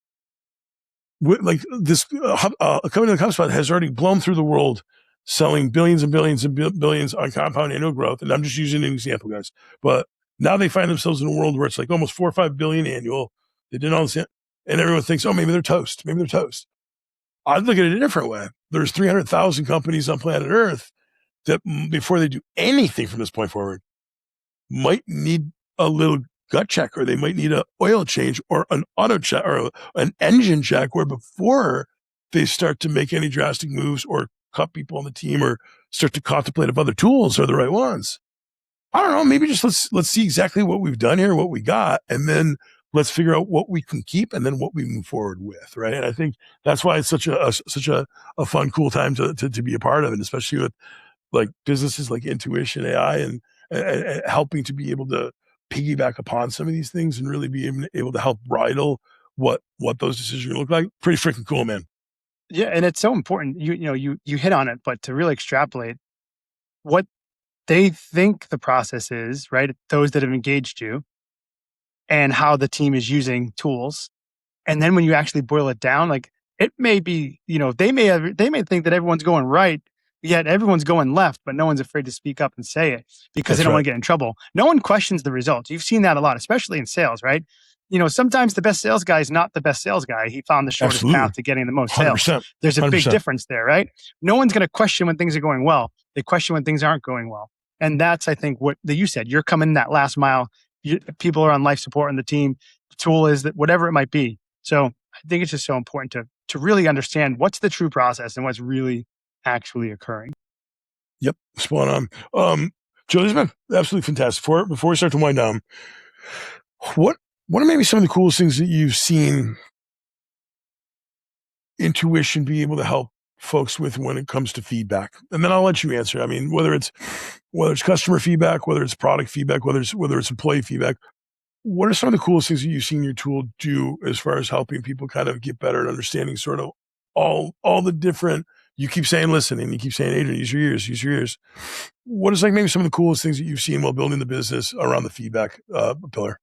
like this, a company like HubSpot has already blown through the world selling billions and billions and billions on compound annual growth. And I'm just using an example, guys, but now they find themselves in a world where it's like almost 4 or 5 billion annual. They did all this, and everyone thinks, oh, maybe they're toast. Maybe they're toast. I'd look at it a different way. There's 300,000 companies on planet Earth that before they do anything from this point forward might need a little gut check, or they might need an oil change or an auto check or an engine check, where before they start to make any drastic moves or cut people on the team or start to contemplate if other tools are the right ones. I don't know. Maybe just let's see exactly what we've done here, what we got, and then let's figure out what we can keep and then what we move forward with, right? And I think that's why it's such a fun, cool time to be a part of it, especially with like businesses like Intuition AI and helping to be able to piggyback upon some of these things and really be able to help bridle what those decisions look like. Pretty freaking cool, man. Yeah, and it's so important. You hit on it, but to really extrapolate what they think the process is, right? Those that have engaged you, and how the team is using tools. And then when you actually boil it down, like it may be, they may think that everyone's going right, yet everyone's going left, but no one's afraid to speak up and say it because they don't want to get in trouble. No one questions the results. You've seen that a lot, especially in sales, right? Sometimes the best sales guy is not the best sales guy. He found the shortest path to getting the most sales. 100%. There's a 100%. big difference there, right? No one's going to question when things are going well. They question when things aren't going well. And that's, I think, what you said. You're coming that last mile. People are on life support on the team. The tool is that whatever it might be. So I think it's just so important to really understand what's the true process and what's really actually occurring. Yep, spot on. Joe, this has been absolutely fantastic. Before we start to wind down, what are maybe some of the coolest things that you've seen Intuition be able to help folks with when it comes to feedback? And then I'll let you answer. I mean, whether it's customer feedback, whether it's product feedback, whether it's employee feedback, what are some of the coolest things that you've seen your tool do as far as helping people kind of get better at understanding sort of all the different, you keep saying listen, and you keep saying, Adrian, use your ears. What is like maybe some of the coolest things that you've seen while building the business around the feedback pillar?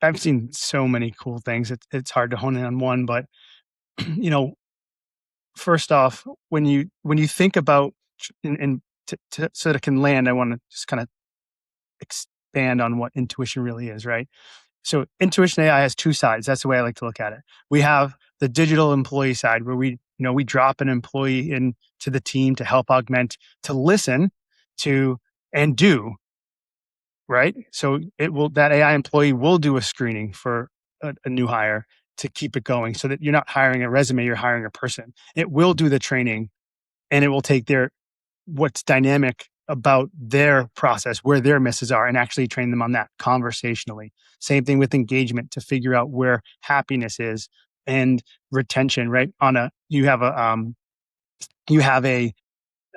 I've seen so many cool things. It's hard to hone in on one, but first off, when you think about so that it can land, I want to just kind of expand on what intuition really is, right? So Intuition AI has two sides. That's the way I like to look at it. We have the digital employee side where we drop an employee into the team to help augment, to listen to, and do, right? So that AI employee will do a screening for a new hire to keep it going, so that you're not hiring a resume, you're hiring a person. It will do the training, and it will take what's dynamic about their process, where their misses are, and actually train them on that conversationally. Same thing with engagement, to figure out where happiness is, and retention, right? You have an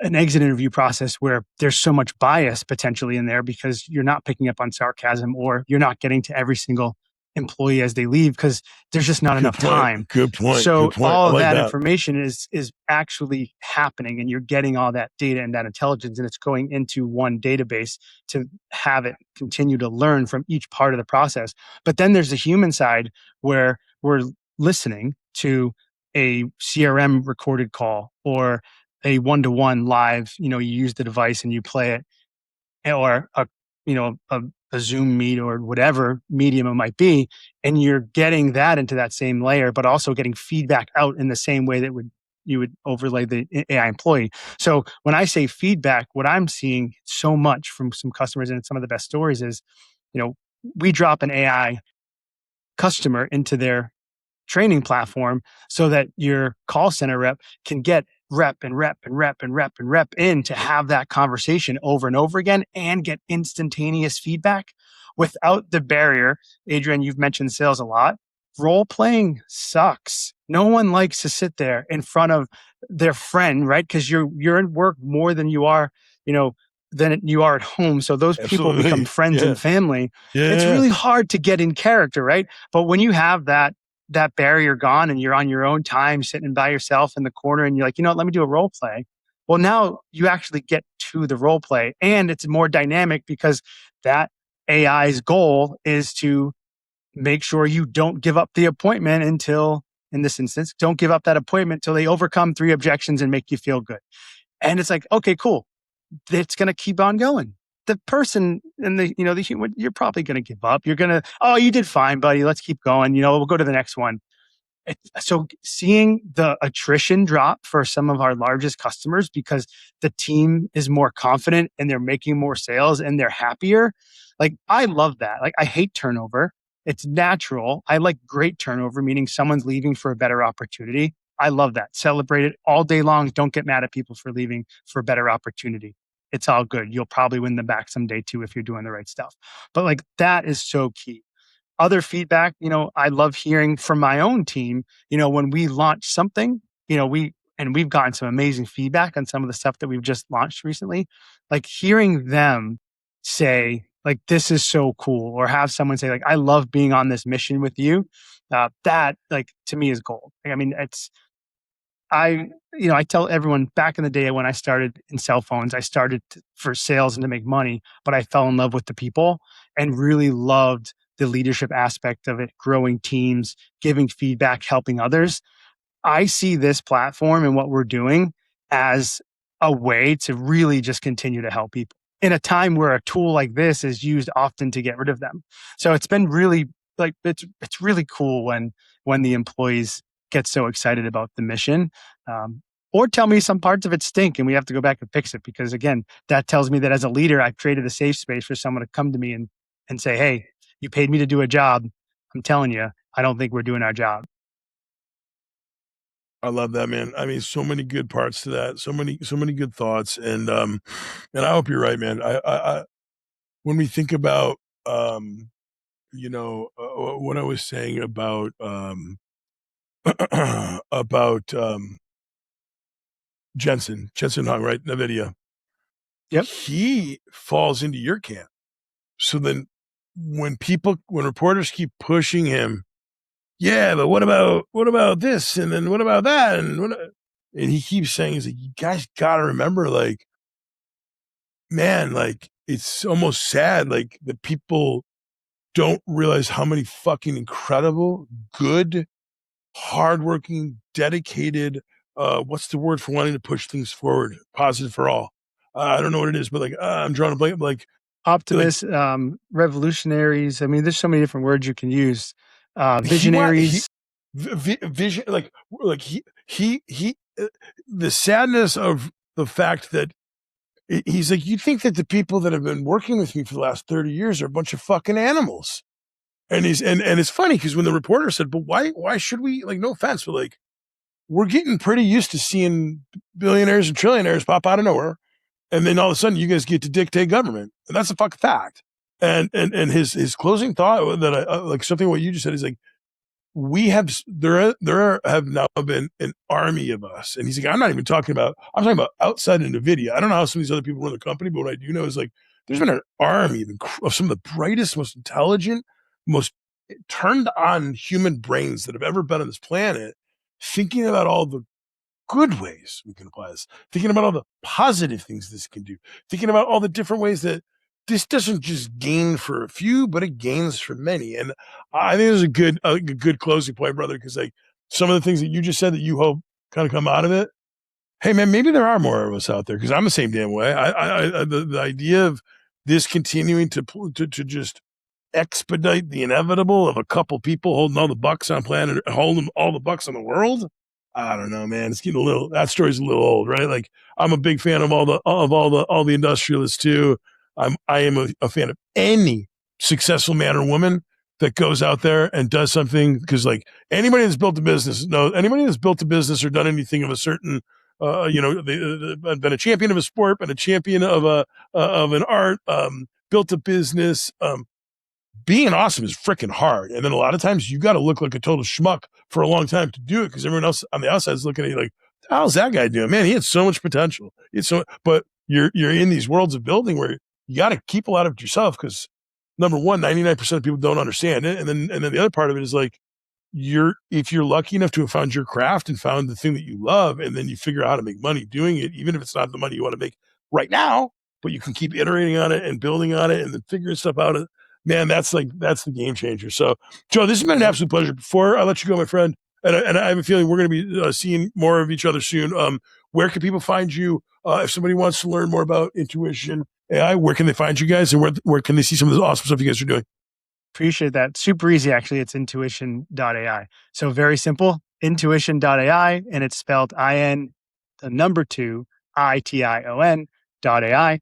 exit interview process where there's so much bias potentially in there because you're not picking up on sarcasm, or you're not getting to every single employee as they leave because there's just not enough time. Good point. So all like that information is actually happening, and you're getting all that data and that intelligence, and it's going into one database to have it continue to learn from each part of the process. But then there's the human side where we're listening to a CRM recorded call or a one-to-one live, you use the device and you play it, or a Zoom meet or whatever medium it might be, and you're getting that into that same layer, but also getting feedback out in the same way that you would overlay the AI employee. So when I say feedback, what I'm seeing so much from some customers and some of the best stories is, we drop an AI customer into their training platform so that your call center rep can get rep in to have that conversation over and over again and get instantaneous feedback without the barrier. Adrian, you've mentioned sales a lot. Role playing sucks. No one likes to sit there in front of their friend, right? Because you're in work more than you are, than you are at home. So those people become friends and family. It's really hard to get in character, right? But when you have that barrier gone and you're on your own time sitting by yourself in the corner and you're like, let me do a role play. Well, now you actually get to the role play, and it's more dynamic because that AI's goal is to make sure you don't give up the appointment until, in this instance, don't give up that appointment till they overcome 3 objections and make you feel good. And it's like, okay, cool. It's going to keep on going. The person and the human, you're probably going to give up. You're going to, oh, you did fine, buddy. Let's keep going. We'll go to the next one. So seeing the attrition drop for some of our largest customers because the team is more confident and they're making more sales and they're happier. Like, I love that. Like, I hate turnover. It's natural. I like great turnover, meaning someone's leaving for a better opportunity. I love that. Celebrate it all day long. Don't get mad at people for leaving for a better opportunity. It's all good. You'll probably win them back someday too if you're doing the right stuff. But like, that is so key. Other feedback, I love hearing from my own team, when we launch something, we've gotten some amazing feedback on some of the stuff that we've just launched recently, like hearing them say like, this is so cool, or have someone say like, I love being on this mission with you. That like to me is gold. I mean, I tell everyone back in the day when I started in cell phones, I started for sales and to make money, but I fell in love with the people and really loved the leadership aspect of it, growing teams, giving feedback, helping others. I see this platform and what we're doing as a way to really just continue to help people in a time where a tool like this is used often to get rid of them. So it's been really it's really cool when the employees get so excited about the mission. Or tell me some parts of it stink and we have to go back and fix it. Because again, that tells me that as a leader, I've created a safe space for someone to come to me and say, hey, you paid me to do a job. I'm telling you, I don't think we're doing our job. I love that, man. I mean, so many good parts to that. So many good thoughts. And I hope you're right, man. I when we think about, what I was saying about, about, Jensen Hung, right? NVIDIA. Yep. He falls into your camp. So then when reporters keep pushing him, yeah, but what about this? And then what about that? And he keeps saying, he's like, you guys got to remember, like, man, like, it's almost sad. Like, the people don't realize how many fucking incredible, good, hardworking, dedicated, what's the word for wanting to push things forward? Positive for all. I don't know what it is, but like, I'm drawing a blank, like, optimists, revolutionaries. I mean, there's so many different words you can use. Visionaries. Vision, like the sadness of the fact that he's like, you think that the people that have been working with me for the last 30 years are a bunch of fucking animals. And it's funny because when the reporter said, but why should we, like, no offense, but like, we're getting pretty used to seeing billionaires and trillionaires pop out of nowhere. And then all of a sudden you guys get to dictate government. And that's a fucking fact. And his closing thought that I like, something what you just said is like, there have now been an army of us. And he's like, I'm talking about outside of NVIDIA. I don't know how some of these other people run the company, but what I do know is like, there's been an army of some of the brightest, most intelligent, most turned on human brains that have ever been on this planet, thinking about all the good ways we can apply this, thinking about all the positive things this can do, thinking about all the different ways that this doesn't just gain for a few, but it gains for many. And I think there's a good closing point, brother, because like some of the things that you just said that you hope kind of come out of it. Hey, man, maybe there are more of us out there because I'm the same damn way. The idea of this continuing to just expedite the inevitable of a couple people holding all the bucks on planet, holding all the bucks on the world. I don't know, man. It's getting that story's a little old, right? Like, I'm a big fan of all the industrialists too. I am a fan of any successful man or woman that goes out there and does something, because like anybody that's built a business or done anything of a certain, they've been a champion of a sport, been a champion of an art, built a business. Being awesome is freaking hard. And then a lot of times you got to look like a total schmuck for a long time to do it, because everyone else on the outside is looking at you like, how's that guy doing? Man, he had so much potential. But you're in these worlds of building where you got to keep a lot of it yourself, because number one, 99% of people don't understand it. And then the other part of it is like, if you're lucky enough to have found your craft and found the thing that you love, and then you figure out how to make money doing it, even if it's not the money you want to make right now, but you can keep iterating on it and building on it and then figuring stuff out. Man, that's the game changer. So, Joe, this has been an absolute pleasure. Before I let you go, my friend, and I have a feeling we're going to be seeing more of each other soon. Where can people find you? If somebody wants to learn more about Intuition AI, where can they find you guys, and where can they see some of the awesome stuff you guys are doing? Appreciate that. Super easy, actually. It's intuition.ai. So very simple, intuition.ai, and it's spelled IN2ITION.ai.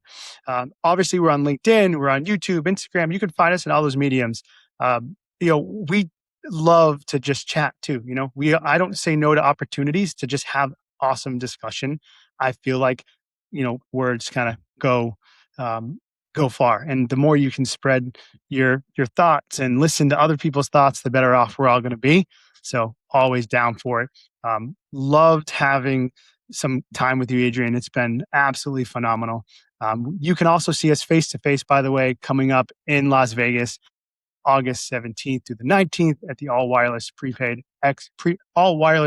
Obviously, we're on LinkedIn, we're on YouTube, Instagram. You can find us in all those mediums. We love to just chat too. I don't say no to opportunities to just have awesome discussion. I feel like, words kind of go far. And the more you can spread your thoughts and listen to other people's thoughts, the better off we're all going to be. So always down for it. Loved having some time with you, Adrian. It's been absolutely phenomenal. You can also see us face to face, by the way, coming up in Las Vegas, August 17th through the 19th at the All Wireless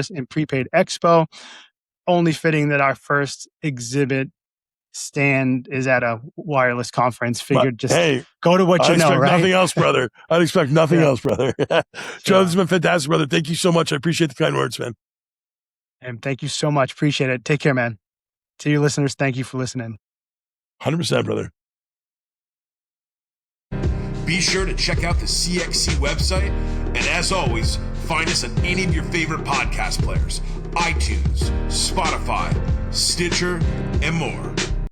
and Prepaid Expo. Only fitting that our first exhibit stand is at a wireless conference. Figured go to what you know, right? Nothing else, brother. I'd expect nothing else, brother. Joe, this has been fantastic, brother. Thank you so much. I appreciate the kind words, man. And thank you so much. Appreciate it. Take care, man. To your listeners, thank you for listening. 100%, brother. Be sure to check out the CXC website. And as always, find us on any of your favorite podcast players, iTunes, Spotify, Stitcher, and more.